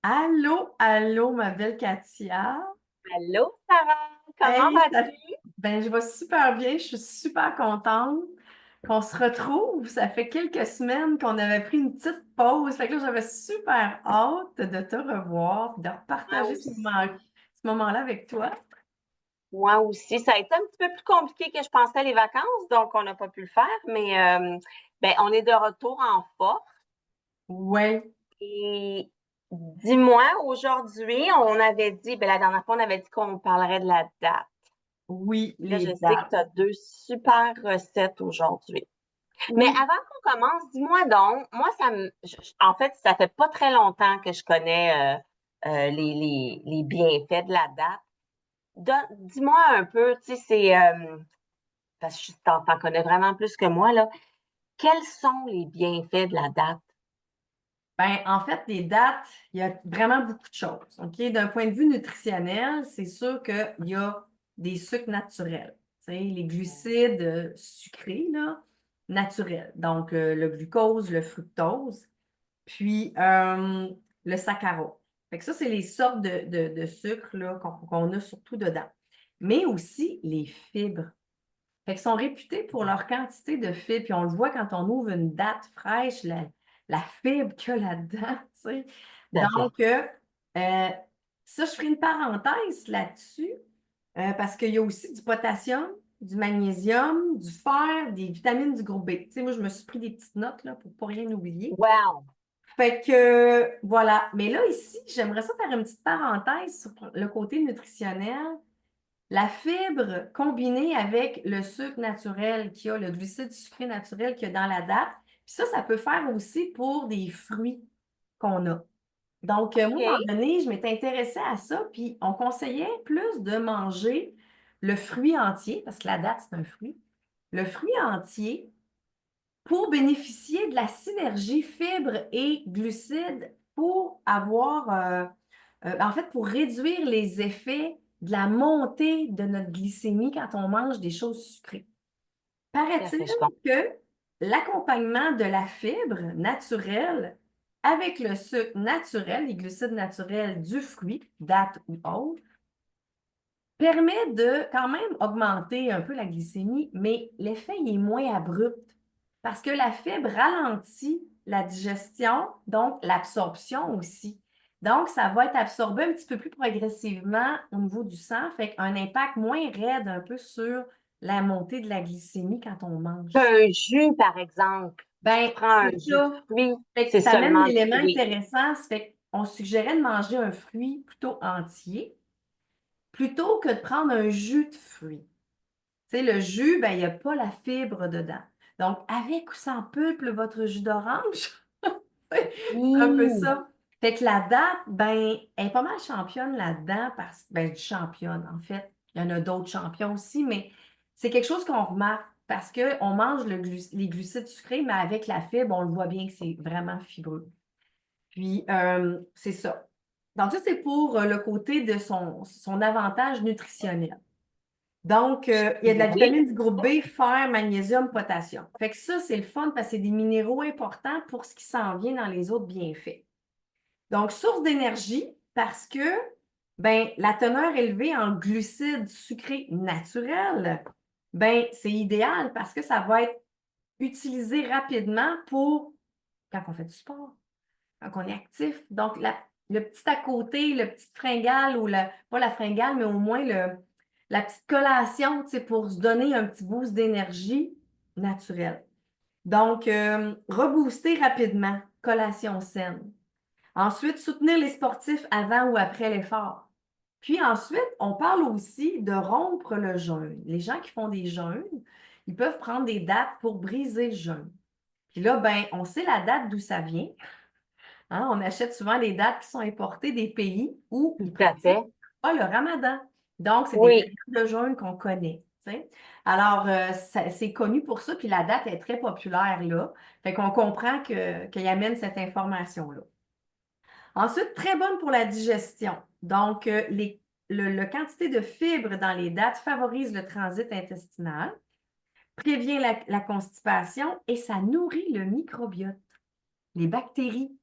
Allô, allô, ma belle Katia. Allô, Sarah, comment Hey, vas-tu? je vais super bien, je suis super contente qu'on se retrouve. Ça fait quelques semaines qu'on avait pris une petite pause. Fait que là, j'avais super hâte de te revoir, de Moi repartager aussi. ce moment-là avec toi. Moi aussi. Ça a été un petit peu plus compliqué que je pensais les vacances, donc on n'a pas pu le faire, mais ben, on est de retour en force. Ouais, Et dis-moi, aujourd'hui, on avait dit, ben, la dernière fois, on avait dit qu'on parlerait de la date. oui, Là, les je sais que dates. tu as deux super recettes aujourd'hui. Mais Oui, avant qu'on commence, dis-moi donc, moi, en fait, ça fait pas très longtemps que je connais les bienfaits de la date. Dis-moi un peu, tu sais, parce que t'en connais vraiment plus que moi, là. Quels sont les bienfaits de la date? ben, en fait, les dates, il y a vraiment beaucoup de choses. OK? D'un point de vue nutritionnel, c'est sûr qu'il y a des sucres naturels. Tu sais, les glucides sucrés, là, naturels. Donc, le glucose, le fructose, puis le saccharose. Fait que ça, c'est les sortes de sucres là, qu'on a surtout dedans. Mais aussi les fibres. Fait qu'ils sont réputés pour leur quantité de fibres. Puis on le voit quand on ouvre une date fraîche, la fibre qu'il y a là-dedans, tu sais. Tout à fait. Donc, euh, ça, je ferai une parenthèse là-dessus parce qu'il y a aussi du potassium, du magnésium, du fer, des vitamines du groupe B. Tu sais, moi, je me suis pris des petites notes là, pour ne pas rien oublier. Wow! Fait que, voilà. Mais là, ici, j'aimerais ça faire une petite parenthèse sur le côté nutritionnel. La fibre combinée avec le sucre naturel qu'il y a, le glucide sucré naturel qu'il y a dans la date, puis ça peut faire aussi pour des fruits qu'on a. Donc, moi, à un OK. moment donné, je m'étais intéressée à ça, puis on conseillait plus de manger le fruit entier, parce que la date, c'est un fruit, le fruit entier pour bénéficier de la synergie fibres et glucides pour avoir, en fait, pour réduire les effets de la montée de notre glycémie quand on mange des choses sucrées. Tout à Paraît-il fait, je comprends. que l'accompagnement de la fibre naturelle avec le sucre naturel, les glucides naturels du fruit, date ou autre, permet de quand même augmenter un peu la glycémie, mais l'effet il est moins abrupt parce que la fibre ralentit la digestion, donc l'absorption aussi. Donc, ça va être absorbé un petit peu plus progressivement au niveau du sang, fait un impact moins raide un peu sur la montée de la glycémie quand on mange. Un jus, par exemple. Tu Ben, prends un c'est jus de ça. fruits, Fait c'est que tu amènes seulement le l'élément fruit. intéressant, ça fait qu'on suggérait de manger un fruit plutôt entier plutôt que de prendre un jus de fruits. Tu sais, le jus, ben, il n'y a pas la fibre dedans. Donc, avec ou sans pulpe, votre jus d'orange, c'est un peu Oui. ça. Fait que la date, ben, elle est pas mal championne là-dedans parce que, ben, championne, en fait. Il y en a d'autres champions aussi, mais c'est quelque chose qu'on remarque parce qu'on mange les glucides sucrés, mais avec la fibre, on le voit bien que c'est vraiment fibreux. Puis, c'est ça. Donc, ça, c'est pour le côté de son avantage nutritionnel. Donc, il y a de la Oui, vitamine du groupe B, fer, magnésium, potassium. Fait que ça, c'est le fun parce que c'est des minéraux importants pour ce qui s'en vient dans les autres bienfaits. Donc, source d'énergie parce que ben, la teneur élevée en glucides sucrés naturels, ben, c'est idéal parce que ça va être utilisé rapidement pour quand on fait du sport, quand on est actif. Donc, le petit à côté, le petit fringale ou pas la fringale, mais au moins la petite collation, tu sais, pour se donner un petit boost d'énergie naturelle. Donc, rebooster rapidement, collation saine. Ensuite, soutenir les sportifs avant ou après l'effort. Puis ensuite, on parle aussi de rompre le jeûne. Les gens qui font des jeûnes, ils peuvent prendre des dates pour briser le jeûne. Puis là, ben, on sait la date d'où ça vient. Hein, on achète souvent les dates qui sont importées des pays où tout ils à fait. pratiquent pas le ramadan. Donc, c'est des Oui. périodes de jeûne qu'on connaît. Tu sais. Alors, c'est connu pour ça, puis la date est très populaire là. Fait qu'on comprend qu'il amène cette information-là. Ensuite, très bonne pour la digestion. Donc, le quantité de fibres dans les dattes favorise le transit intestinal, prévient la constipation et ça nourrit le microbiote, les bactéries.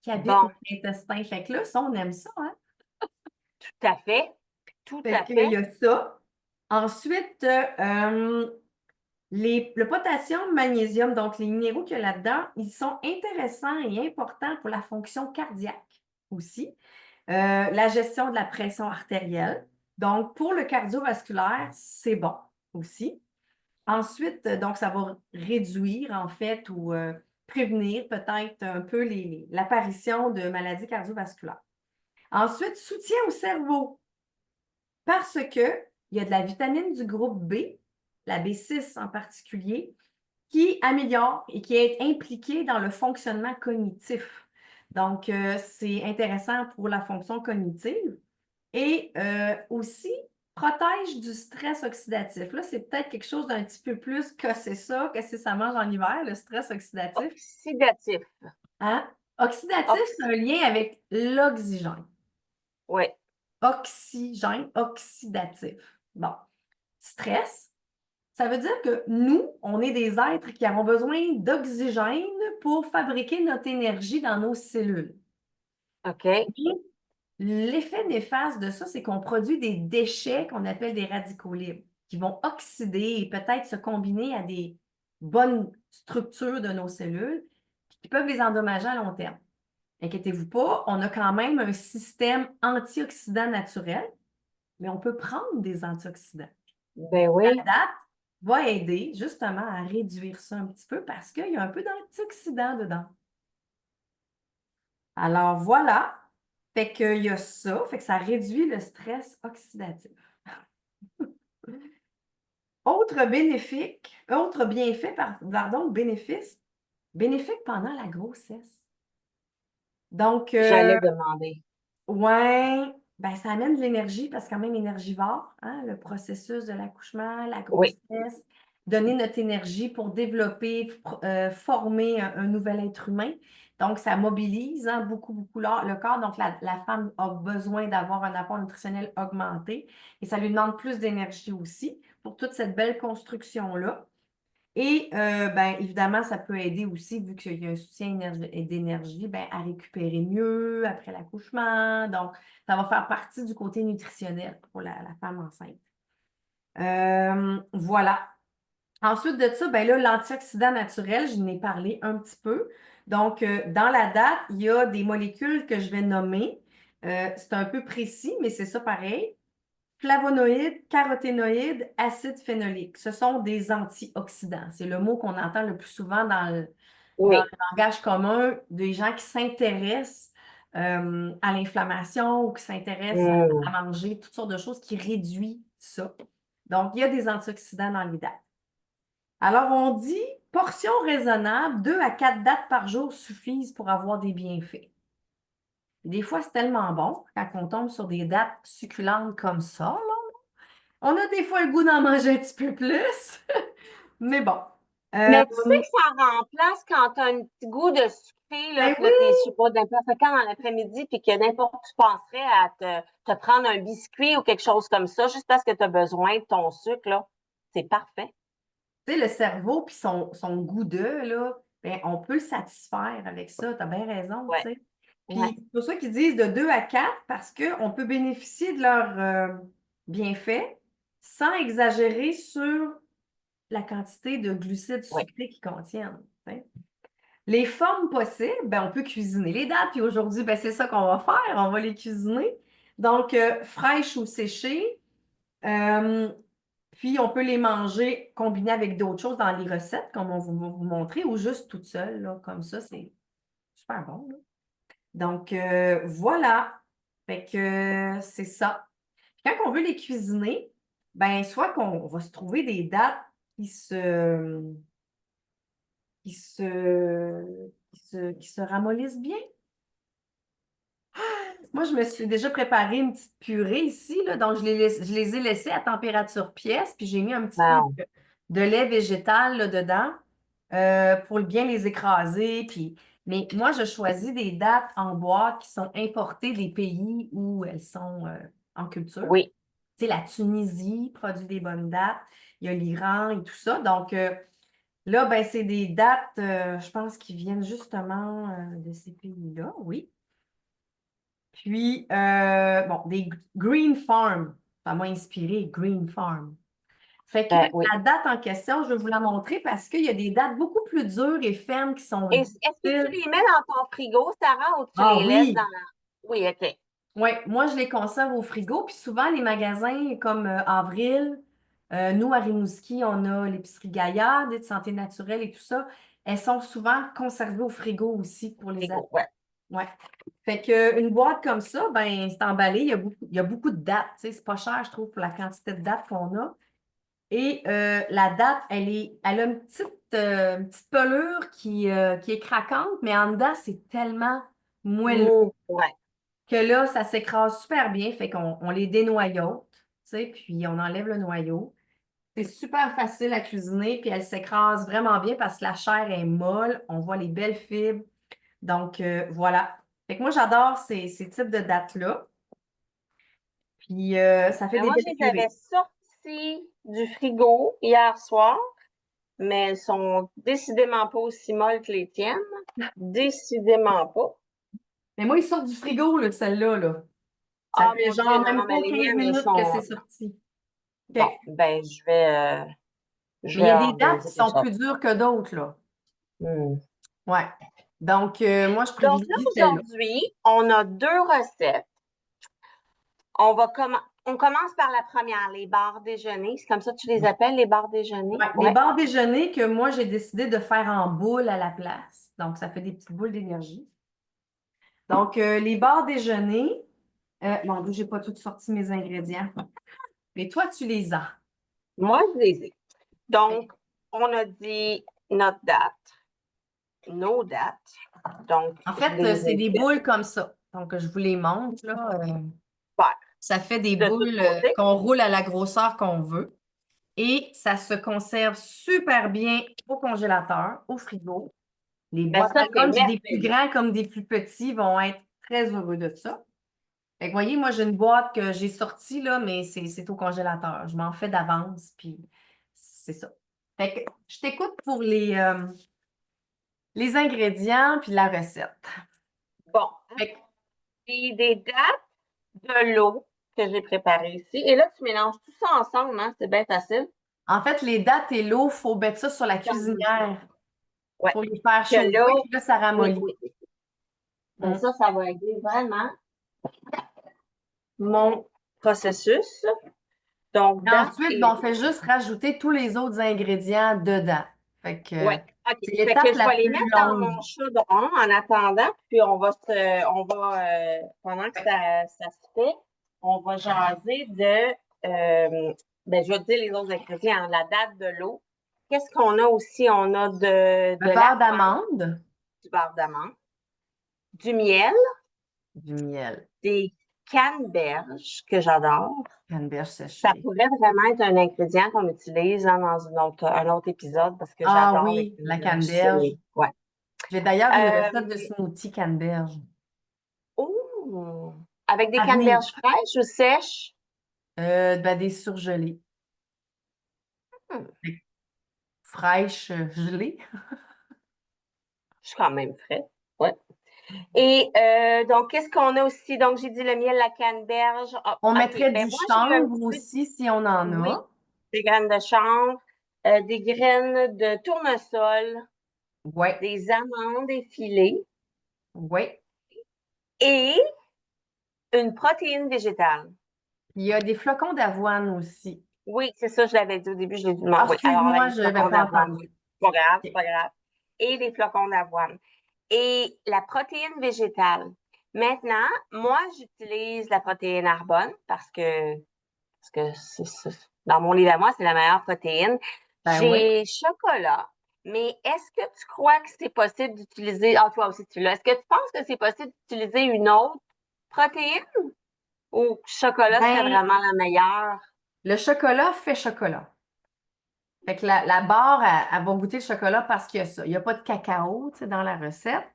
qui habitent Bon, notre intestin. Fait que là, ça, on aime ça, hein? tout à fait. Tout Fait à qu'il fait. y a ça. Ensuite, le potassium, magnésium, donc les minéraux qu'il y a là-dedans, ils sont intéressants et importants pour la fonction cardiaque aussi. La gestion de la pression artérielle. Donc, pour le cardiovasculaire, c'est bon aussi. Ensuite, donc, ça va réduire, en fait, ou prévenir peut-être un peu l'apparition de maladies cardiovasculaires. Ensuite, soutien au cerveau, parce que il y a de la vitamine du groupe B, la B6 en particulier, qui améliore et qui est impliquée dans le fonctionnement cognitif. Donc, c'est intéressant pour la fonction cognitive et aussi protège du stress oxydatif. Là, c'est peut-être quelque chose d'un petit peu plus que c'est ça, que si ça mange en hiver, le stress oxydatif. Oxydatif. Hein? Oxydatif, c'est Oxy... un lien avec l'oxygène. Oui. Oxygène, oxydatif. Bon. Stress, ça veut dire que nous, on est des êtres qui avons besoin d'oxygène pour fabriquer notre énergie dans nos cellules. OK. Et l'effet néfaste de ça, c'est qu'on produit des déchets qu'on appelle des radicaux libres, qui vont oxyder et peut-être se combiner à des bonnes structures de nos cellules, qui peuvent les endommager à long terme. Inquiétez-vous pas, on a quand même un système antioxydant naturel, mais on peut prendre des antioxydants. Ben La oui. date va aider justement à réduire ça un petit peu parce qu'il y a un peu d'antioxydants dedans. Alors voilà, fait qu'il y a ça, fait que ça réduit le stress oxydatif. Autre bienfait, pardon, bénéfique pendant la grossesse. Donc, J'allais demander. ouais, ben ça amène de l'énergie parce que quand même énergivore, hein, le processus de l'accouchement, la Oui. grossesse, donner notre énergie pour développer, former un nouvel être humain. Donc, ça mobilise hein, beaucoup, beaucoup le corps. Donc, la femme a besoin d'avoir un apport nutritionnel augmenté et ça lui demande plus d'énergie aussi pour toute cette belle construction-là. Et ben, évidemment, ça peut aider aussi, vu qu'il y a un soutien d'énergie, ben, à récupérer mieux après l'accouchement. Donc, ça va faire partie du côté nutritionnel pour la femme enceinte. Voilà. Ensuite de ça, ben là, l'antioxydant naturel, je n'ai parlé un petit peu. Donc, dans la date, il y a des molécules que je vais nommer. C'est un peu précis, mais c'est ça pareil. Flavonoïdes, caroténoïdes, acide phénolique. Ce sont des antioxydants. C'est le mot qu'on entend le plus souvent dans Oui. le langage commun des gens qui s'intéressent à l'inflammation ou qui s'intéressent Hmm. à manger toutes sortes de choses qui réduisent ça. Donc, il y a des antioxydants dans les dates. Alors, on dit portion raisonnable, 2 à 4 dates par jour suffisent pour avoir des bienfaits. Des fois, c'est tellement bon quand on tombe sur des dates succulentes comme ça, là. On a des fois le goût d'en manger un petit peu plus, mais bon. Mais tu sais que ça remplace quand tu as un petit goût de sucré, là, Ben puis oui, là, tu es, je sais pas, n'importe quand dans l'après-midi, puis que n'importe tu penserais à te prendre un biscuit ou quelque chose comme ça, juste parce que tu as besoin de ton sucre, là. C'est parfait. tu sais, le cerveau puis son goût d'eux, là, ben, on peut le satisfaire avec ça. Tu as bien raison, tu Ouais. sais. Ouais. Puis c'est pour ça qu'ils disent de 2 à 4 parce qu'on peut bénéficier de leurs bienfaits sans exagérer sur la quantité de glucides Ouais. sucrés qu'ils contiennent. Tu sais. Les formes possibles, ben, on peut cuisiner les dates. Puis aujourd'hui, ben, c'est ça qu'on va faire. On va les cuisiner. Donc, fraîches ou séchées. Euh, Puis, on peut les manger combinés avec d'autres choses dans les recettes, comme on va vous montrer, ou juste toutes seules, là, comme ça, c'est super bon, là. Donc, voilà. Fait que c'est ça. Puis quand on veut les cuisiner, ben soit qu'on va se trouver des dates qui se, qui se ramollissent bien. Moi, je me suis déjà préparé une petite purée ici, là, donc je les ai laissées à température pièce, puis j'ai mis un petit peu Wow. de lait végétal là, dedans pour bien les écraser. Puis... Mais moi, je choisis des dattes en boîte qui sont importées des pays où elles sont en culture. Oui. Tu sais, la Tunisie produit des bonnes dattes, il y a l'Iran et tout ça. Donc, Là, ben, c'est des dates, je pense, qui viennent justement de ces pays-là, oui. Puis, bon, des Green Farm. Ça m'a inspiré, Green Farm. Fait que Oui. la date en question, je vais vous la montrer parce qu'il y a des dates beaucoup plus dures et fermes qui sont Est-ce que tu difficiles. les mets dans ton frigo, Sarah, ou tu Ah les laisses dans oui! la... Oui, OK. Oui, moi, je les conserve au frigo. Puis souvent, les magasins comme Avril, nous, à Rimouski, on a l'épicerie Gaillard, de santé naturelle et tout ça. Elles sont souvent conservées au frigo aussi pour les... Frigo, ouais. Ouais. Fait qu'une boîte comme ça, ben, c'est emballé. Il y a beaucoup de dates. Tu sais, c'est pas cher, je trouve, pour la quantité de dates qu'on a. Et la date, elle a une petite pelure qui est craquante, mais en dedans, c'est tellement moelleux Ouais. que là, ça s'écrase super bien. Fait qu'on les dénoyaute, tu sais, puis on enlève le noyau. C'est super facile à cuisiner, puis elle s'écrase vraiment bien parce que la chair est molle. On voit les belles fibres. Donc, voilà. Fait que moi, j'adore ces types de dates-là. Puis, ça fait Ben, des moi, belles je les avais purées. sortis du frigo hier soir, mais elles sont décidément pas aussi molles que les tiennes. Décidément pas. Mais moi, ils sortent du frigo, là, celle-là, là. Ça Ah, fait mon Dieu, genre non, non, même mais pas les 15 miennes, elles minutes que c'est sont... sorti. Bon, OK. ben, je Mais il y vais a des dates organiser qui quelque sont chose. plus dures que d'autres, là. Hmm. Ouais. Donc, moi, je Donc là, privilégie celle-là. aujourd'hui, on a deux recettes. On commence par la première, les barres déjeuner. C'est comme ça que tu les appelles, les barres déjeuner? Ouais. Les Ouais. barres déjeuner que moi, j'ai décidé de faire en boule à la place. Donc, ça fait des petites boules d'énergie. Donc, les barres déjeuner, bon, j'ai pas tout sorti mes ingrédients. Mais toi, tu les as. Moi, je les ai. Donc, on a dit notre date, nos dates. Donc, En je fait, les c'est ai des faites. boules comme ça. Donc, je vous les montre, là. Super. Ça fait des De tous boules côtés. qu'on roule à la grosseur qu'on veut. Et ça se conserve super bien au congélateur, au frigo. Les Ben, boîtes ça, à c'est lunch, des plus merveilleux. grands comme des plus petits, vont être très heureux de ça. Fait que, voyez, moi, j'ai une boîte que j'ai sortie, là, mais c'est au congélateur. Je m'en fais d'avance, puis c'est ça. Fait que je t'écoute pour les ingrédients puis la recette. Bon, Fait que, j'ai des dates de l'eau que j'ai préparées ici. Et là, tu mélanges tout ça ensemble, hein? C'est bien facile. en fait, les dattes et l'eau, il faut mettre ça sur la Comme cuisinière ouais. pour les faire Que là, chauffer, puis là, ça oui, ramollit. oui. Ben, Mm. ça va aider vraiment mon processus. Donc, Et date ensuite, ben, et on fait juste rajouter tous les autres ingrédients dedans. Fait que ouais. OK. c'est Fait l'étape que je la vais les plus mettre dans longue. mon chaudron en attendant, puis pendant que ça se fait, on va jaser ben, je vais te dire les autres ingrédients, la date de l'eau. Qu'est-ce qu'on a aussi? On a Le de beurre l'avoine, d'amande, du beurre d'amande, du miel, du miel, des canneberges que j'adore. canneberge Ça séchée. pourrait vraiment être un ingrédient qu'on utilise hein, dans un autre épisode parce que Ah j'adore les oui, la canneberges. canneberge. Ouais. J'ai d'ailleurs une recette de Euh, smoothie canneberge. oh! Avec des À venir. canneberges fraîches ou sèches? Ben, des surgelés. Hmm, Fraîches, gelées. je suis quand même frais. Ouais. Et donc, qu'est-ce qu'on a aussi? Donc, j'ai dit le miel, la canneberge. Ah, On OK. mettrait Ben, du moi, j'ai eu un chanvre petit peu, aussi si on en oui, a. des graines de chanvre, des graines de tournesol, Ouais, des amandes effilées ouais. et une protéine végétale. Il y a des flocons d'avoine aussi. Oui, c'est ça, je l'avais dit au début, je l'ai dit. Ah, Oui, alors là, excuse-moi, les je n'avais flocons pas d'avoine. entendu. C'est OK. pas grave. Et les flocons d'avoine. Et la protéine végétale. Maintenant, moi, j'utilise la protéine Arbonne parce que dans mon livre à moi, c'est la meilleure protéine. Ben oui. J'ai chocolat, mais est-ce que tu crois que c'est possible d'utiliser, ah, toi aussi tu l'as, est-ce que tu penses que c'est possible d'utiliser une autre protéine ou chocolat serait Ben, vraiment la meilleure? le chocolat fait chocolat. Fait que la barre, elle va goûter le chocolat parce qu'il y a ça. Il n'y a pas de cacao, tu sais, dans la recette.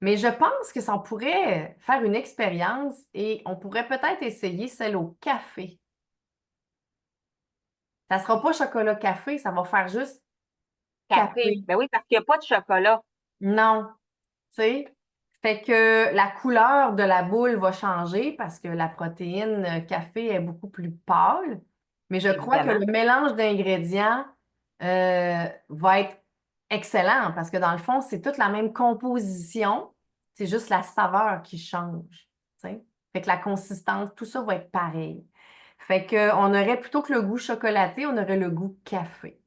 Mais je pense que ça on pourrait faire une expérience et on pourrait peut-être essayer celle au café. Ça ne sera pas chocolat café, ça va faire juste Café. café. Ben oui, parce qu'il n'y a pas de chocolat. Non, tu sais. Fait que la couleur de la boule va changer parce que la protéine café est beaucoup plus pâle. Mais je crois que Évidemment. le mélange d'ingrédients va être excellent parce que dans le fond, c'est toute la même composition. C'est juste la saveur qui change. Tu sais. Fait que la consistance, tout ça va être pareil. Fait que on aurait plutôt que le goût chocolaté, on aurait le goût café.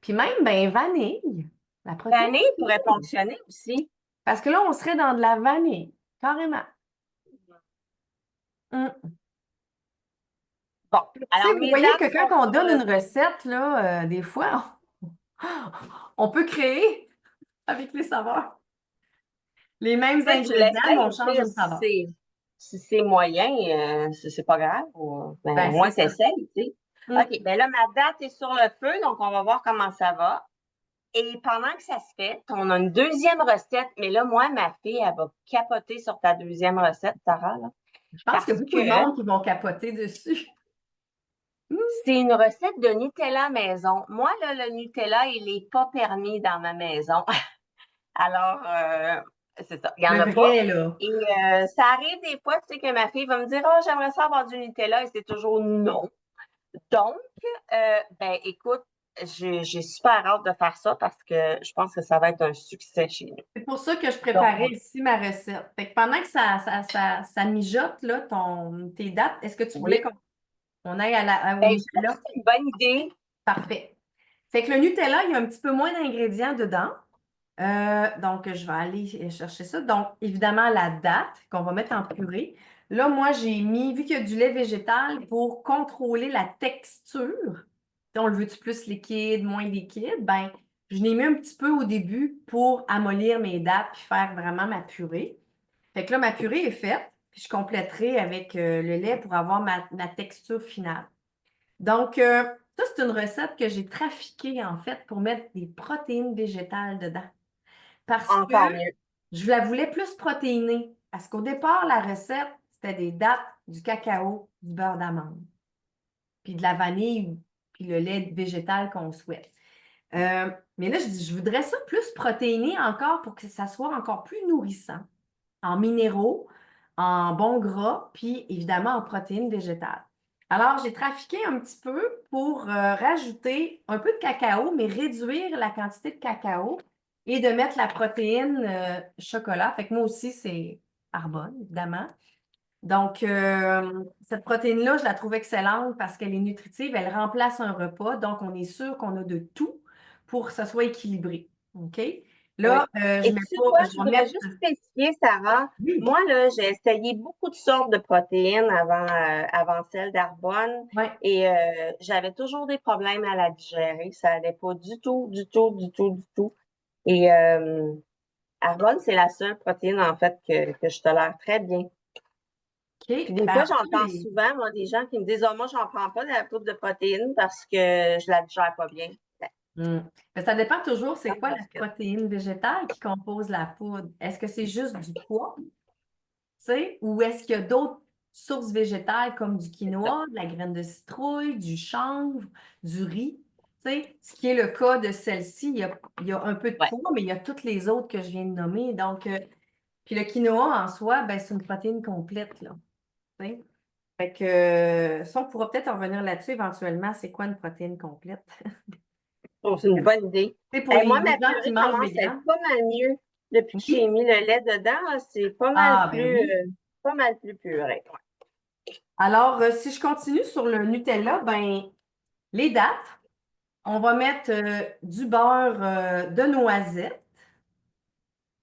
Puis même, ben, vanille. La protéine. Vanille pourrait fonctionner aussi. Parce que là, on serait dans de la vanille, carrément. Mm. Bon, Tu sais, alors vous mes voyez dates que sont quand on sur donne le une recette, là, des fois, on peut créer avec les saveurs. Les mêmes fait, tu ingrédients, mais l'essayes, on au change pire, une saveur. si c'est moyen, c'est pas grave. Ben, Ben, au c'est moins, tu ça. essayes, tu sais. Mm. OK, ben là, ma date est sur le feu, donc on va voir comment ça va. Et pendant que ça se fait, on a une deuxième recette, mais là, moi, ma fille, elle va capoter sur ta deuxième recette, Sarah, là, Je pense qu'il y a parce beaucoup de que monde qui vont capoter dessus. Mm. c'est une recette de Nutella maison. Moi, là, le Nutella, il n'est pas permis dans ma maison. Alors, c'est ça, il n'y en Le a pas. vrai, là. Et ça arrive des fois, tu sais, que ma fille va me dire, oh, j'aimerais ça avoir du Nutella, et c'est toujours non. Donc, ben, écoute, j'ai super hâte de faire ça parce que je pense que ça va être un succès chez nous. C'est pour ça que je Donc, préparais ici ma recette. Fait que pendant que ça mijote, là, tes dates, est-ce que tu voulais oui. qu'on aille au Ben, je trouve que Nutella? c'est une bonne idée. Parfait. Fait que le Nutella, il y a un petit peu moins d'ingrédients dedans. Donc, je vais aller chercher ça. Donc, évidemment, la date qu'on va mettre en purée. Là, moi, j'ai mis, vu qu'il y a du lait végétal, pour contrôler la texture. Si on le veut-tu plus liquide, moins liquide? Ben, je l'ai mis un petit peu au début pour amollir mes dates puis faire vraiment ma purée. Fait que là, ma purée est faite. Puis je compléterai avec le lait pour avoir ma texture finale. Donc, ça, c'est une recette que j'ai trafiquée, en fait, pour mettre des protéines végétales dedans. Parce que Encore mieux. je la voulais plus protéinée. Parce qu'au départ, la recette, c'était des dattes, du cacao, du beurre d'amande, puis de la vanille, puis le lait végétal qu'on souhaite. Mais là, je dis, je voudrais ça plus protéiné encore pour que ça soit encore plus nourrissant en minéraux, en bons gras, puis évidemment en protéines végétales. Alors, j'ai trafiqué un petit peu pour rajouter un peu de cacao, mais réduire la quantité de cacao et de mettre la protéine chocolat. Fait que moi aussi, c'est Arbonne, évidemment. Donc, cette protéine-là, je la trouve excellente parce qu'elle est nutritive, elle remplace un repas, donc on est sûr qu'on a de tout pour que ça soit équilibré. OK? Oui. Là, je Et mets tu sais quoi, pas, je je vais voudrais mettre. juste spécifier, Sarah, Oui, moi, là, j'ai essayé beaucoup de sortes de protéines avant celle d'Arbonne oui. et j'avais toujours des problèmes à la digérer. Ça n'allait pas du tout, du tout, du tout, du tout. Et Arbonne, c'est la seule protéine, en fait, que je tolère très bien. Puis OK. des Ben fois, après, j'entends souvent, moi, des gens qui me disent, oh, moi, j'en prends pas de la poudre de protéines parce que je la digère pas bien. Ben, Hmm. Ben, ça dépend toujours, c'est comme quoi mon la fils. protéine végétale qui compose la poudre. Est-ce que c'est juste du pois, tu sais, ou est-ce qu'il y a d'autres sources végétales comme du C'est ça. quinoa, de la graine de citrouille, du chanvre, du riz? Tu sais, ce qui est le cas de celle-ci, il y a un peu de Ouais. pois, mais il y a toutes les autres que je viens de nommer. Donc, puis le quinoa en soi, ben, c'est une protéine complète, là. Tu sais. Fait que ça, on pourra peut-être en revenir là-dessus éventuellement. C'est quoi une protéine complète? Oh, c'est une bonne idée. C'est pour Moi, les ma gens qui purée mangent commence à être vegan. pas mal mieux depuis que j'ai Oui. mis le lait dedans. Là, c'est Ah, ben oui. pas mal plus purée. Alors, si je continue sur le Nutella, ben, les dates, on va mettre du beurre de noisette,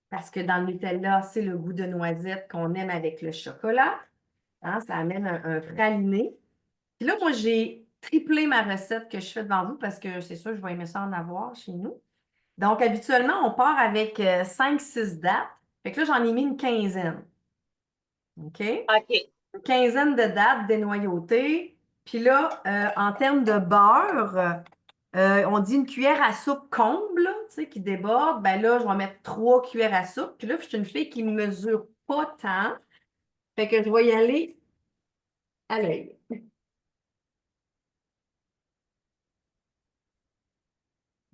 parce que dans le Nutella, c'est le goût de noisette qu'on aime avec le chocolat. Hein, ça amène un praliné. Puis là, moi, j'ai triplé ma recette que je fais devant vous parce que c'est sûr, je vais aimer ça en avoir chez nous. Donc, habituellement, on part avec 5-6 dates. Fait que là, j'en ai mis une quinzaine. OK? OK. Une quinzaine de dattes dénoyautées. Puis là, en termes de beurre, on dit une cuillère à soupe comble, là, tu sais, qui déborde. Ben là, je vais mettre 3 cuillères à soupe. Puis là, je suis une fille qui ne mesure pas tant. Fait que je vais y aller à l'œil.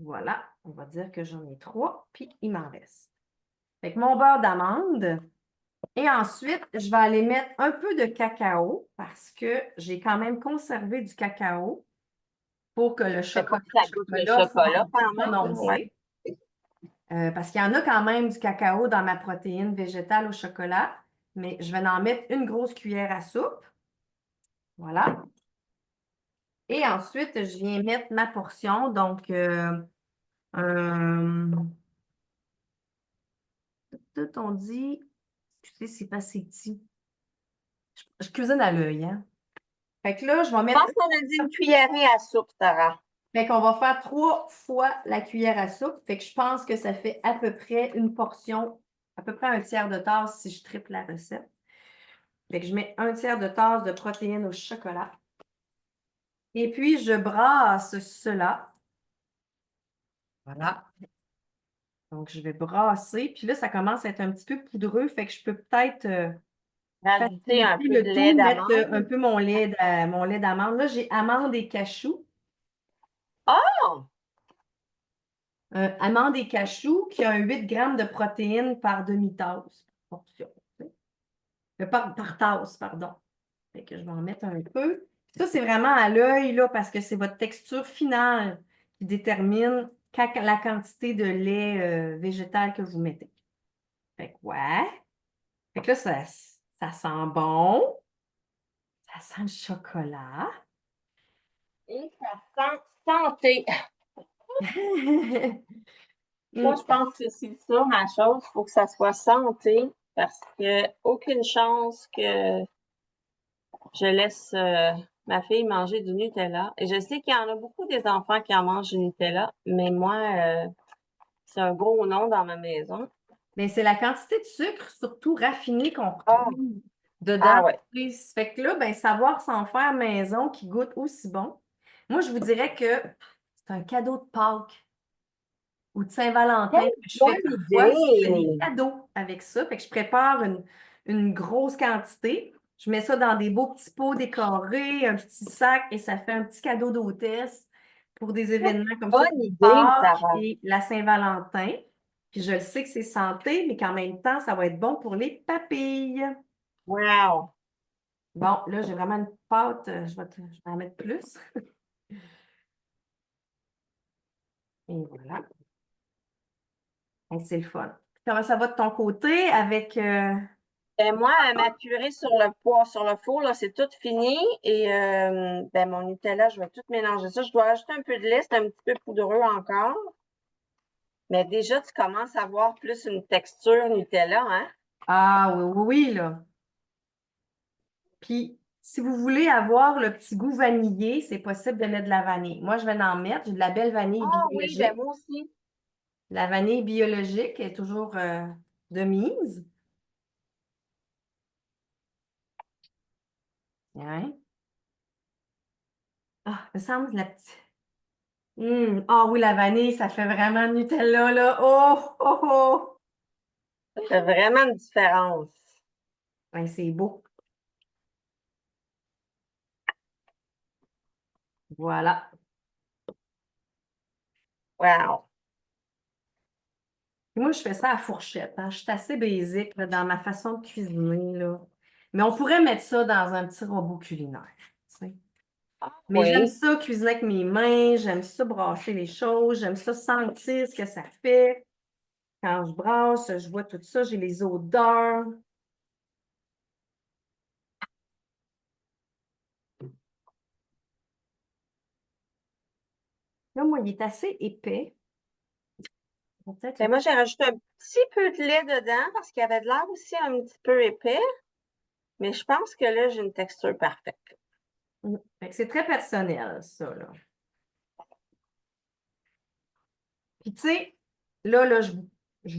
Voilà. On va dire que j'en ai 3, puis il m'en reste. Fait que mon beurre d'amande. Et ensuite, je vais aller mettre un peu de cacao parce que j'ai quand même conservé du cacao pour que le C'est pour chocolat, que ça goûte le chocolat soit quand même. Ouais. prononcé. Parce qu'il y en a quand même du cacao dans ma protéine végétale au chocolat, mais je vais en mettre une grosse cuillère à soupe. Voilà. Et ensuite, je viens mettre ma portion. Donc, tout on dit, tu sais, c'est pas si petit. Je cuisine à l'œil, hein. Fait que là, je vais Je mettre. pense qu'on a dit une cuillerée à soupe, Sarah. Fait qu'on va faire 3 fois la cuillère à soupe. Fait que je pense que ça fait à peu près une portion, à peu près un tiers de tasse si je triple la recette. Fait que je mets un tiers de tasse de protéines au chocolat. Et puis, je brasse cela. Voilà. Donc, je vais brasser. Puis là, ça commence à être un petit peu poudreux. Fait que je peux peut-être Rajouter un faciliter peu de le lait tout, mettre un d'amande. peu mon lait d'amande. Là, j'ai amande et cachou. Oh! Amande et cachou qui a un 8 grammes de protéines par demi-tasse. Portion. Par tasse, pardon. Fait que je vais en mettre un peu. Ça, c'est vraiment à l'œil, là, parce que c'est votre texture finale qui détermine la quantité de lait végétal que vous mettez. Fait que, ouais. Fait que là, ça sent bon. Ça sent le chocolat. Et ça sent santé. Moi, je pense que c'est ça, ma chose. Il faut que ça soit santé parce que aucune chance que je laisse ma fille manger du Nutella. Et je sais qu'il y en a beaucoup des enfants qui en mangent du Nutella, mais moi, c'est un gros non dans ma maison. Mais c'est la quantité de sucre, surtout raffiné, qu'on Ah, retrouve dedans. ah ouais. Fait que là, ben, savoir s'en faire maison qui goûte aussi bon. Moi, je vous dirais que c'est un cadeau de Pâques ou de Saint-Valentin Quelle que je fais bonne parfois. Je fais des idée! cadeaux avec ça. Fait que je prépare une grosse quantité. Je mets ça dans des beaux petits pots décorés, un petit sac, et ça fait un petit cadeau d'hôtesse pour des Quelle événements comme ça, bonne comme idée, Pâques Sarah. et la Saint-Valentin. Puis je le sais que c'est santé, mais qu'en même temps, ça va être bon pour les papilles. Wow! Bon, là, j'ai vraiment une pâte. Je vais en mettre plus. Et voilà. Et c'est le fun. Comment ça va de ton côté avec... Ben moi, ma purée sur le poêle, sur le four, là, c'est tout fini. Et ben mon Nutella, je vais tout mélanger ça. Je dois ajouter un peu de lait, c'est un petit peu poudreux encore. Mais déjà, tu commences à avoir plus une texture Nutella, hein? Ah oui, oui, oui, là. Puis, si vous voulez avoir le petit goût vanillé, c'est possible de mettre de la vanille. Moi, je vais en mettre. J'ai de la belle vanille Ah oui, ben biologique. moi aussi. La vanille biologique est toujours de mise. Hein? Ah, il me semble que la petite... Ah oui, la vanille, ça fait vraiment Nutella, là. Oh, oh, oh! Ça fait vraiment une différence. Ben, c'est beau. Voilà. Wow. Moi, je fais ça à fourchette, hein. Je suis assez basique là, dans ma façon de cuisiner, là. Mais on pourrait mettre ça dans un petit robot culinaire, tu sais. Ah Mais j'aime oui. ça cuisiner avec mes mains, j'aime ça brasser les choses, j'aime ça sentir ce que ça fait. Quand je brasse, je vois tout ça, j'ai les odeurs. Là, moi, il est assez épais. Peut-être Ben le... moi, j'ai rajouté un petit peu de lait dedans parce qu'il y avait de l'air aussi un petit peu épais. Mais je pense que là, j'ai une texture parfaite. Fait que c'est très personnel, ça, là. Puis, tu sais, là, je, je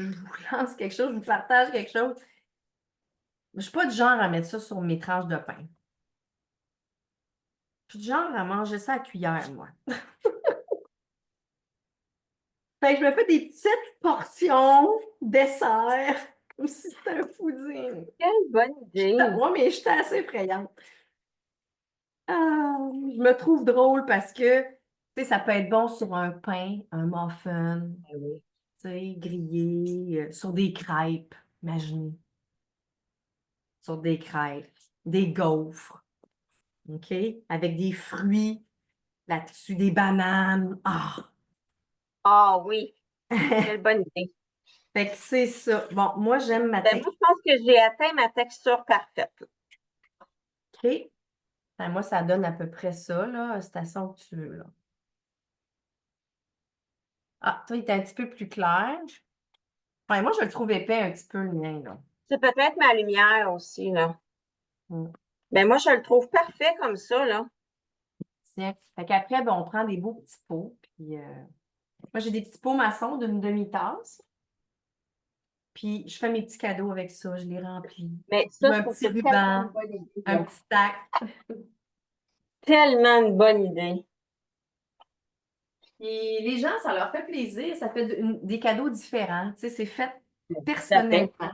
vous lance quelque chose, je vous partage quelque chose. Je ne suis pas du genre à mettre ça sur mes tranches de pain. Je suis du genre à manger ça à cuillère, moi. Fait que je me fais des petites portions dessert, comme si c'était un pudding. Quelle bonne idée! Moi, mais j'étais assez effrayante. Ah, je me trouve drôle parce que Tu sais, ça peut être bon sur un pain, un muffin, Ah oui. tu sais, grillé, sur des crêpes, imaginez, sur des crêpes, des gaufres, OK? Avec des fruits là-dessus, des bananes. Ah! Ah oui, quelle bonne idée. Fait que c'est ça. Bon, moi, j'aime ma Ben, moi, texture. je pense que j'ai atteint ma texture parfaite. OK? Ben, moi, ça donne à peu près ça, là, station que tu veux, là. Ah, toi, il est un petit peu plus clair. Ouais, moi, je le trouve épais un petit peu, le mien, là. C'est peut-être ma lumière aussi, là. Mm. Ben, moi, je le trouve parfait comme ça, là. Tiens. Fait qu'après, ben, on prend des beaux petits pots. Puis, moi, j'ai des petits pots maçons d'une demi-tasse. Puis, je fais mes petits cadeaux avec ça. Je les remplis. Mais Je ça, mets je un trouve petit que c'est tellement ruban, une bonne idée, un là. petit tac. Tellement une bonne idée. Puis, les gens, ça leur fait plaisir. Ça fait des cadeaux différents. Tu sais, c'est fait Tout à fait. personnellement.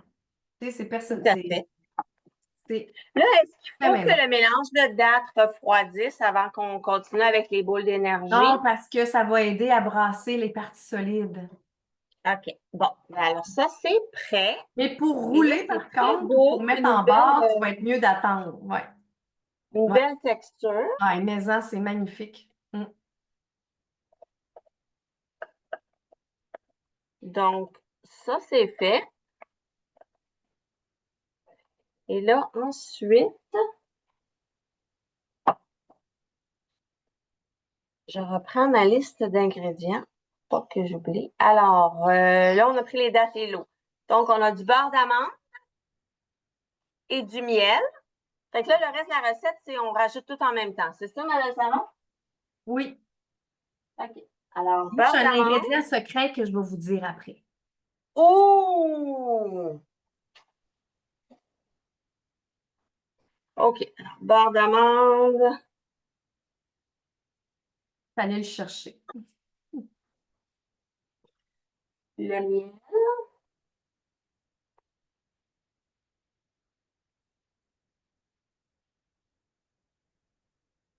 Tu sais, Tout à fait. c'est Là, est-ce qu'il fait faut que maison. le mélange de dattes refroidisse avant qu'on continue avec les boules d'énergie? Non, parce que ça va aider à brasser les parties solides. OK. Bon, ben alors ça, c'est prêt. Mais pour Et là, rouler, c'est par très contre, ou pour beau, mettre en barre, tu vas être mieux d'attendre. Ouais. une Ouais. belle texture. Ouais, maison, c'est magnifique. Mm. Donc, ça, c'est fait. Et là, ensuite, je reprends ma liste d'ingrédients. Pas que j'oublie. Alors, là, on a pris les dattes et l'eau. Donc, on a du beurre d'amande et du miel. Fait que là, le reste de la recette, c'est on rajoute tout en même temps. C'est ça, Madame Savon? Oui. OK. Alors, Moi, j'ai beurre un d'amande. ingrédient secret que je vais vous dire après. Oh! OK. Alors, beurre d'amande, Fallait le chercher. le miel.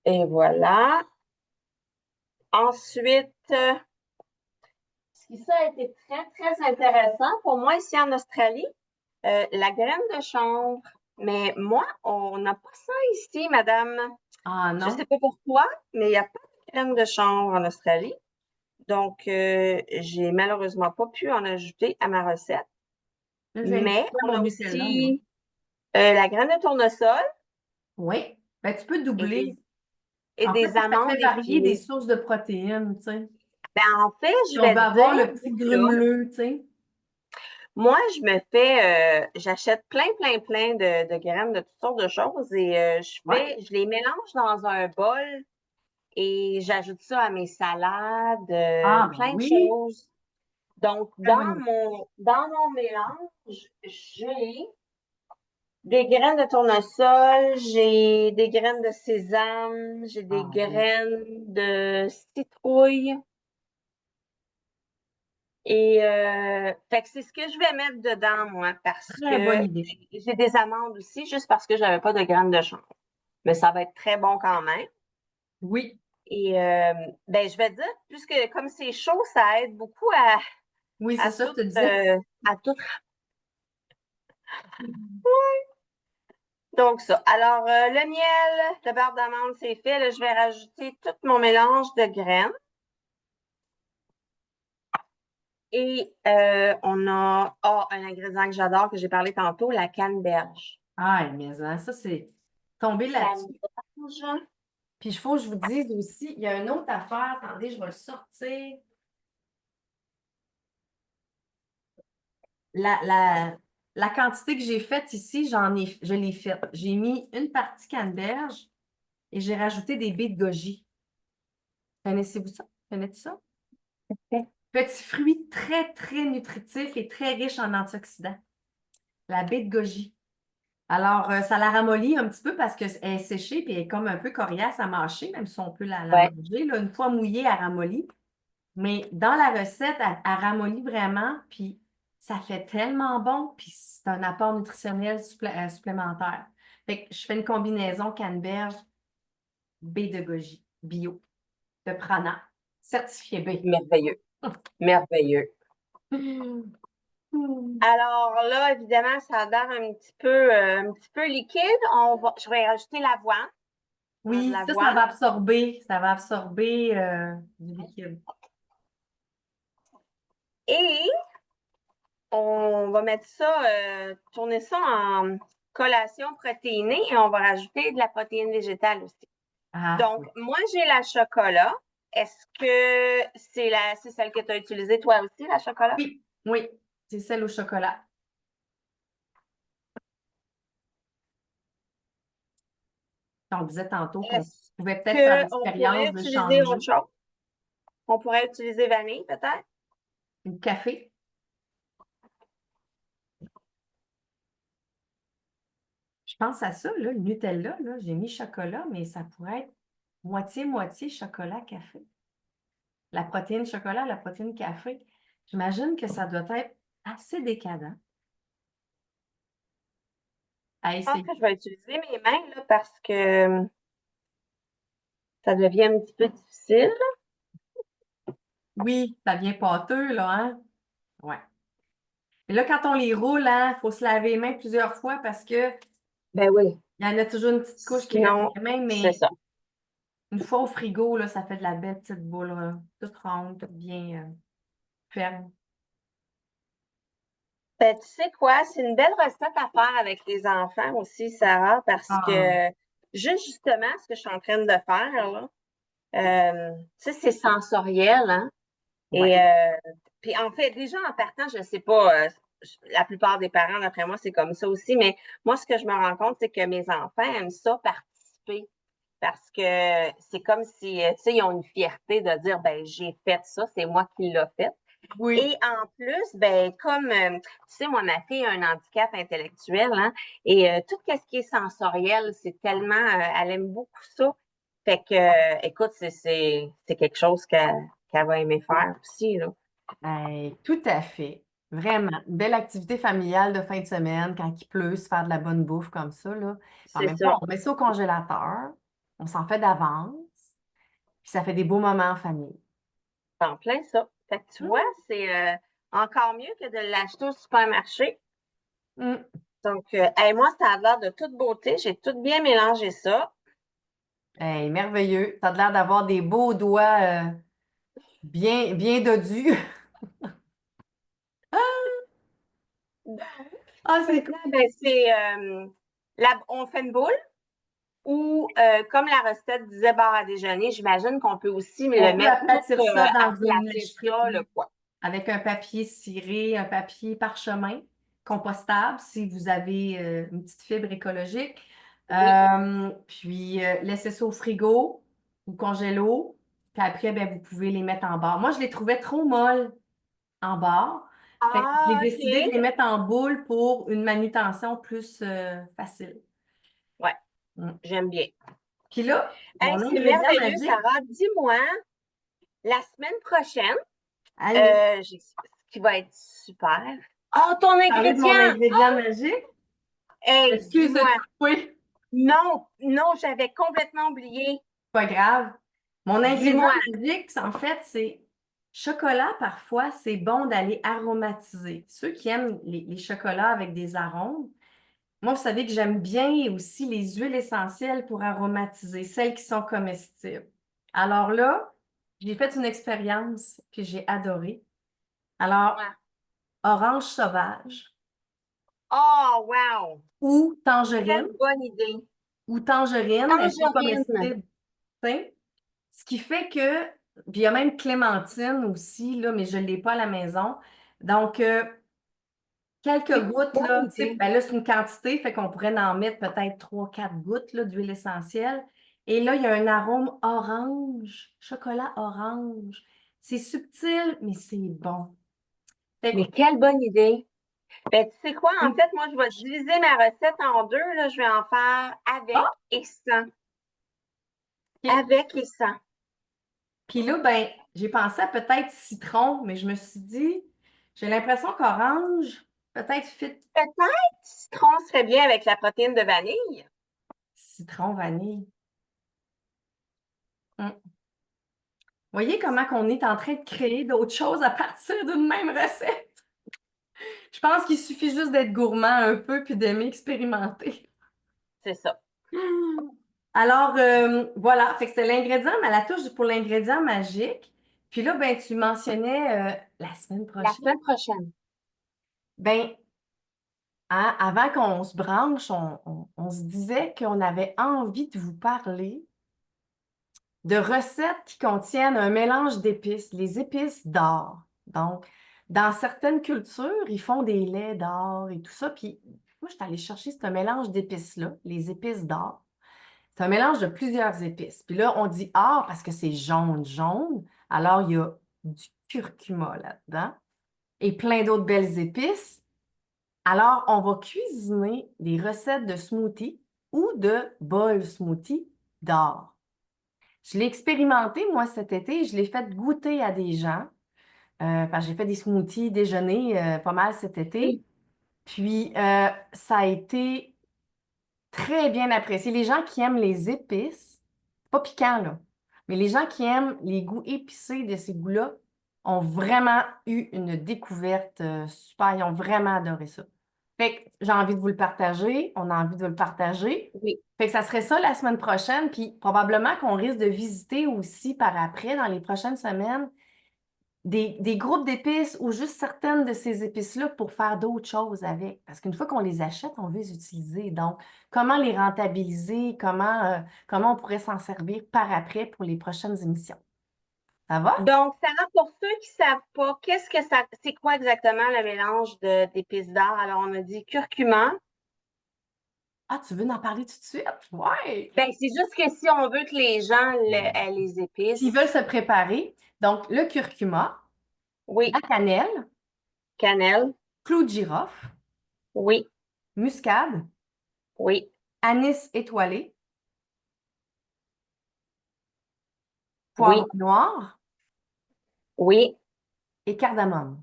Et voilà. Ensuite, ce qui ça a été très, très intéressant pour moi ici en Australie, la graine de chanvre. Mais moi, on n'a pas ça ici, madame. Ah Je ne non? sais pas pourquoi, mais il n'y a pas de graine de chanvre en Australie. Donc, j'ai malheureusement pas pu en ajouter à ma recette. Là, je viens de Mais couper on mon a Nutella, moi. aussi la graine de tournesol Oui. Ben, tu peux et doubler. et En fait, des ça te fait amandes varier des effiloches. sources de protéines, tu sais. Ben, en fait, Si je on vais veut te avoir dire, le petit grumeleux, tu sais. moi, je me fais, j'achète plein, plein, plein de graines de toutes sortes de choses et Ouais. je les mélange dans un bol et j'ajoute ça à mes salades, Ah, ben plein de oui. choses. Donc, Très bonne idée. dans mon mélange, j'ai des graines de tournesol, j'ai des graines de sésame, j'ai des Ah, oui. graines de citrouille. Et fait que c'est ce que je vais mettre dedans, moi, parce Très bonne que idée. j'ai des amandes aussi, juste parce que je n'avais pas de graines de chanvre. Mais ça va être très bon quand même. Oui. Et ben, je vais dire, puisque comme c'est chaud, ça aide beaucoup à, Oui, c'est à ça, tout, je te disais. à tout. Donc ça. Alors, le miel, le beurre d'amande, c'est fait. Là, je vais rajouter tout mon mélange de graines. Et on a un ingrédient que j'adore, que j'ai parlé tantôt, la canneberge. Ah, mais hein, ça, c'est tombé là-dessus. Canneberge. Puis il faut que je vous dise aussi, il y a une autre affaire. Attendez, je vais le sortir. La, la, la quantité que j'ai faite ici, je l'ai faite. J'ai mis une partie canneberge et j'ai rajouté des baies de goji. Connaissez-vous ça? Connaissez ça? Petit fruit très, très nutritif et très riche en antioxydants. La baie de goji. Alors, ça la ramollit un petit peu parce qu'elle est séchée et elle est comme un peu coriace à mâcher, même si on peut la Ouais. manger. Là, une fois mouillée, elle ramollit. Mais dans la recette, elle ramollit vraiment, puis ça fait tellement bon, puis c'est un apport nutritionnel supplémentaire. Fait que je fais une combinaison canneberge, baie de goji, bio, de prana. Certifié B. Merveilleux. Merveilleux. Alors là, évidemment, ça a l'air un petit peu liquide. Je vais rajouter l'avoine. De Oui, ça l'avoine. va absorber. Ça va absorber du liquide. Et on va mettre ça, tourner ça en collation protéinée et on va rajouter de la protéine végétale aussi. Ah, Donc, oui. moi, j'ai la chocolat. Est-ce que c'est celle que tu as utilisée toi aussi, la chocolat? Oui, oui, c'est celle au chocolat. On disait tantôt qu'on Est-ce pouvait peut-être faire qu'on pourrait l'expérience de utiliser autre changer chose? On pourrait utiliser vanille, peut-être? le café. Je pense à ça, là, le Nutella, là, j'ai mis chocolat, mais ça pourrait être moitié-moitié chocolat-café. La protéine chocolat, la protéine café. J'imagine que ça doit être assez décadent à Je pense essayer. que je vais utiliser mes mains là, parce que ça devient un petit peu difficile. Oui, ça vient pâteux, là, hein? Ouais. Et là, quand on les roule, il faut se laver les mains plusieurs fois parce que Ben oui. il y en a toujours une petite couche qui reste Sinon, dans les mains, c'est mais ça. une fois au frigo, là, ça fait de la belle petite boule, là, toute ronde, toute bien ferme. Ben, tu sais quoi? C'est une belle recette à faire avec les enfants aussi, Sarah, parce Ah, que justement, ce que je suis en train de faire, là, tu sais, c'est sensoriel, hein? ouais. Et puis en fait, déjà en partant, je sais pas, la plupart des parents, d'après moi, c'est comme ça aussi, mais moi, ce que je me rends compte, c'est que mes enfants aiment ça participer parce que c'est comme si, tu sais, ils ont une fierté de dire, ben, j'ai fait ça, c'est moi qui l'ai fait. Oui. Et en plus, ben, comme, tu sais, moi, ma fille a un handicap intellectuel, hein, et tout ce qui est sensoriel, c'est tellement, elle aime beaucoup ça. Fait que, écoute, c'est quelque chose qu'elle va aimer faire aussi, là. Tout à fait. Vraiment. Belle activité familiale de fin de semaine, quand il pleut, se faire de la bonne bouffe comme ça, là. En C'est même temps, ça. on met ça au congélateur, on s'en fait d'avance, puis ça fait des beaux moments en famille. C'est en plein ça. Fait que tu vois, Hum, c'est encore mieux que de l'acheter au supermarché. hum. Donc, hey, moi, ça a l'air de toute beauté. J'ai tout bien mélangé ça. Merveilleux. Ça a l'air d'avoir des beaux doigts bien, bien dodus. Ah, c'est cool. Maintenant, ben, on fait une boule ou, comme la recette disait, barre à déjeuner, j'imagine qu'on peut aussi On le peut mettre tout, aplatir ça dans une aplatir lèche frite, ça, le oui, quoi. avec un papier ciré, un papier parchemin compostable si vous avez une petite fibre écologique. Oui. Puis laissez ça au frigo ou congélo. Puis après, ben, vous pouvez les mettre en barre. Moi, je les trouvais trop molles en barre. Fait que j'ai Ah, décidé de OK. les mettre en boule pour une manutention plus facile. Ouais, Mm. j'aime bien. Puis là, Hey, mon c'est ingrédient merveilleux, magique, Sarah. Dis-moi, la semaine prochaine, allez, ce qui va être super. Oh, ton parler de mon ingrédient! ingrédient magique. Hey, Excuse de dis-moi. te couper. Non, non, j'avais complètement oublié. Pas grave. Mon ingrédient Dis-moi. magique, en fait, c'est chocolat. Parfois, c'est bon d'aller aromatiser. Ceux qui aiment les chocolats avec des arômes, moi, vous savez que j'aime bien aussi les huiles essentielles pour aromatiser, celles qui sont comestibles. Alors là, j'ai fait une expérience que j'ai adorée. Alors, Dis-moi. orange sauvage Oh, wow! ou Quelle tangerine, bonne idée. elles sont Tangerine. comestibles. Tu Ce qui fait que, puis il y a même clémentine aussi, là, mais je ne l'ai pas à la maison. Donc, quelques Quelle gouttes, bonne là, tu sais, idée. ben là, c'est une quantité, fait qu'on pourrait en mettre peut-être 3, 4 gouttes là, d'huile essentielle. Et là, il y a un arôme orange, chocolat orange. C'est subtil, mais c'est bon. Fait Mais quelle bonne idée. Ben, tu sais quoi? que, En fait, moi, je vais diviser ma recette en deux. Là. Je vais en faire avec ah, et sans. OK. Avec et sans. Puis là, ben, j'ai pensé à peut-être citron, mais je me suis dit, j'ai l'impression qu'orange, peut-être fit Peut-être citron serait bien avec la protéine de vanille. citron vanille. Hum. Voyez comment on est en train de créer d'autres choses à partir d'une même recette? Je pense qu'il suffit juste d'être gourmand un peu puis d'aimer expérimenter. C'est ça. Alors, voilà, fait que c'est l'ingrédient, mais la touche pour l'ingrédient magique. Puis là, ben, tu mentionnais la semaine La prochaine. semaine prochaine. Ben, hein, avant qu'on se branche, on se disait qu'on avait envie de vous parler de recettes qui contiennent un mélange d'épices, les épices d'or. Donc, dans certaines cultures, ils font des laits d'or et tout ça. Puis, moi, je suis allée chercher ce mélange d'épices-là, les épices d'or. C'est un mélange de plusieurs épices. Puis là, on dit or parce que c'est jaune, jaune. Alors, il y a du curcuma là-dedans et plein d'autres belles épices. Alors, on va cuisiner des recettes de smoothie ou de bol smoothie d'or. Je l'ai expérimenté, moi, cet été. Je l'ai fait goûter à des gens. Parce que j'ai fait des smoothies déjeuner pas mal cet été. Oui. Puis, ça a été très bien apprécié. Les gens qui aiment les épices, pas piquant, là, mais les gens qui aiment les goûts épicés de ces goûts-là ont vraiment eu une découverte super. Ils ont vraiment adoré ça. Fait que j'ai envie de vous le partager. On a envie de vous le partager. Oui. Fait que ça serait ça la semaine prochaine. Puis probablement qu'on risque de visiter aussi par après, dans les prochaines semaines, des groupes d'épices ou juste certaines de ces épices-là pour faire d'autres choses avec. Parce qu'une fois qu'on les achète, on veut les utiliser. Donc, comment les rentabiliser, comment on pourrait s'en servir par après pour les prochaines émissions. Ça va? Donc, Sarah, pour ceux qui ne savent pas, c'est quoi exactement le mélange d'épices d'or? Alors, on a dit curcuma. Ah, tu veux en parler tout de suite? Ouais! Ben, c'est juste que si on veut que les gens aient les S'ils épices, veulent se préparer, donc le curcuma, oui, la cannelle, cannelle, clou de girofle, oui, muscade, oui, anis étoilé, poivre oui, noir oui. et cardamome.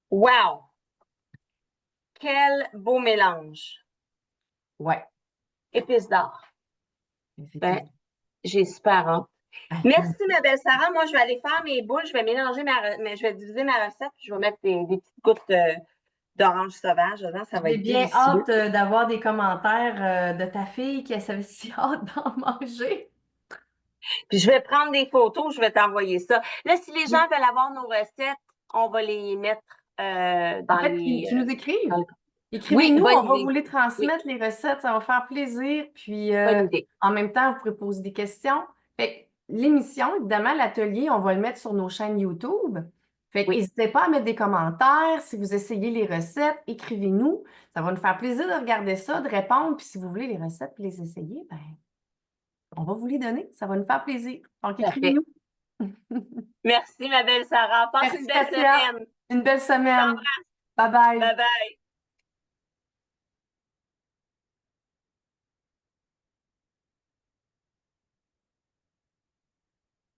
Wow! Quel beau mélange. Ouais. Épices d'or. Les Ben, épices. j'ai super hâte. Merci, ma belle Sarah. Moi, je vais aller faire mes boules. Je vais mélanger mais je vais diviser ma recette. Puis je vais mettre des petites gouttes d'orange sauvage dedans. Ça va J'ai être bien délicieux. hâte d'avoir des commentaires de ta fille qui avait si hâte d'en manger. Puis je vais prendre des photos. Je vais t'envoyer ça. Là, si les gens Oui. veulent avoir nos recettes, on va les mettre En dans fait, qu'ils nous dans écrivent. le- Oui, Écrivez-nous, bonne on va vous idée. les Oui, transmettre, les recettes, ça va faire plaisir. Puis bonne idée. en même temps, vous pourrez poser des questions. Fait que l'émission, évidemment, l'atelier, on va le mettre sur nos chaînes YouTube. Fait que Oui, n'hésitez pas à mettre des commentaires. Si vous essayez les recettes, écrivez-nous. Ça va nous faire plaisir de regarder ça, de répondre. Puis si vous voulez les recettes puis les essayer, ben, on va vous les donner. Ça va nous faire plaisir. Donc, tout à fait. écrivez-nous. Merci, ma belle Sarah. Passe une Merci, belle Katia. semaine. Une belle Je semaine. t'embrasse. Bye bye. Bye bye.